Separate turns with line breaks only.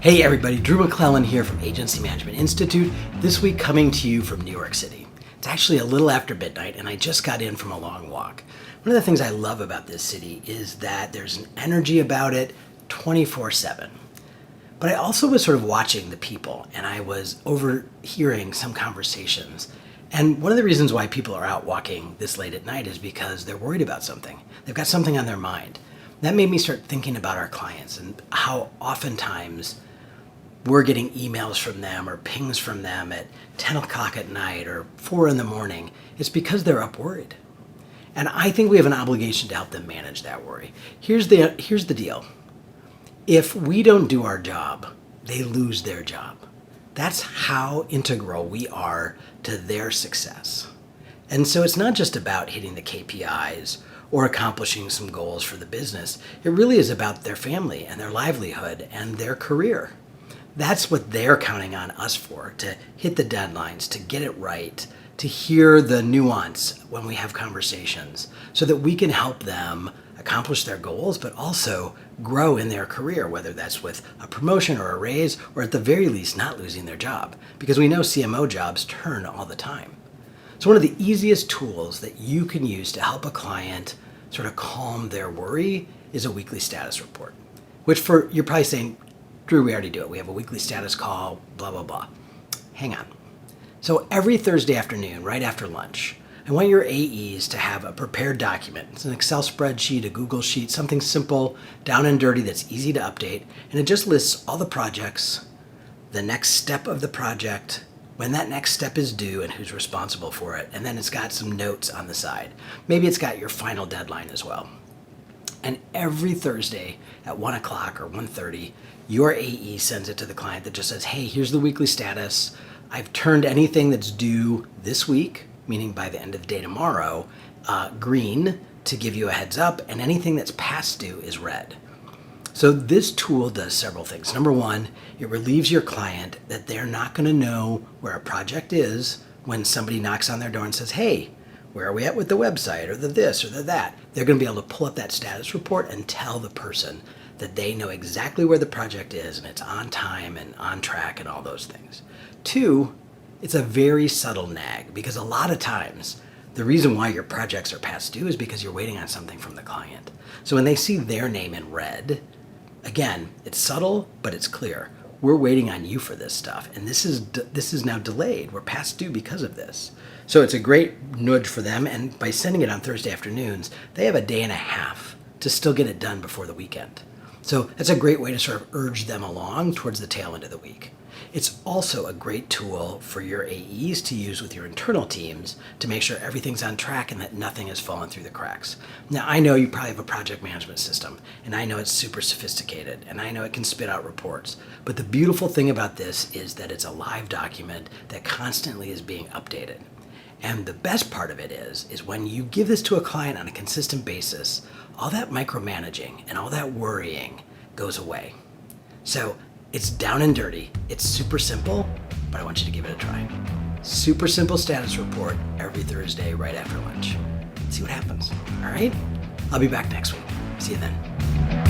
Hey everybody, Drew McLellan here from Agency Management Institute, this week coming to you from New York City. It's actually a little after midnight and I just got in from a long walk. One of the things I love about this city is that there's an energy about it 24/7. But I also was sort of watching the people and I was overhearing some conversations. And one of the reasons why people are out walking this late at night is because they're worried about something. They've got something on their mind. That made me start thinking about our clients and how oftentimes we're getting emails from them or pings from them at 10 o'clock at night or 4 in the morning. It's because they're up worried. And I think we have an obligation to help them manage that worry. Here's the deal. If we don't do our job, they lose their job. That's how integral we are to their success. And so it's not just about hitting the KPIs or accomplishing some goals for the business. It really is about their family and their livelihood and their career. That's what they're counting on us for, to hit the deadlines, to get it right, to hear the nuance when we have conversations so that we can help them accomplish their goals, but also grow in their career, whether that's with a promotion or a raise, or at the very least not losing their job, because we know CMO jobs turn all the time. So one of the easiest tools that you can use to help a client sort of calm their worry is a weekly status report, which you're probably saying, Drew, we already do it. We have a weekly status call, blah, blah, blah. Hang on. So every Thursday afternoon, right after lunch, I want your AEs to have a prepared document. It's an Excel spreadsheet, a Google sheet, something simple, down and dirty that's easy to update. And it just lists all the projects, the next step of the project, when that next step is due and who's responsible for it. And then it's got some notes on the side. Maybe it's got your final deadline as well. And every Thursday at 1 o'clock or 1:30, your AE sends it to the client that just says, hey, here's the weekly status. I've turned anything that's due this week, meaning by the end of the day tomorrow, green to give you a heads up, and anything that's past due is red. So this tool does several things. Number one, it relieves your client that they're not going to know where a project is when somebody knocks on their door and says, hey, where are we at with the website or the this or the that? They're going to be able to pull up that status report and tell the person that they know exactly where the project is and it's on time and on track and all those things. Two, it's a very subtle nag because a lot of times the reason why your projects are past due is because you're waiting on something from the client. So when they see their name in red, again, it's subtle, but it's clear. We're waiting on you for this stuff, and this is now delayed. We're past due because of this. So it's a great nudge for them, and by sending it on Thursday afternoons, they have a day and a half to still get it done before the weekend. So that's a great way to sort of urge them along towards the tail end of the week. It's also a great tool for your AEs to use with your internal teams to make sure everything's on track and that nothing has fallen through the cracks. Now, I know you probably have a project management system, and I know it's super sophisticated, and I know it can spit out reports. But the beautiful thing about this is that it's a live document that constantly is being updated. And the best part of it is when you give this to a client on a consistent basis, all that micromanaging and all that worrying goes away. So it's down and dirty. It's super simple, but I want you to give it a try. Super simple status report every Thursday right after lunch. See what happens. All right? I'll be back next week. See you then.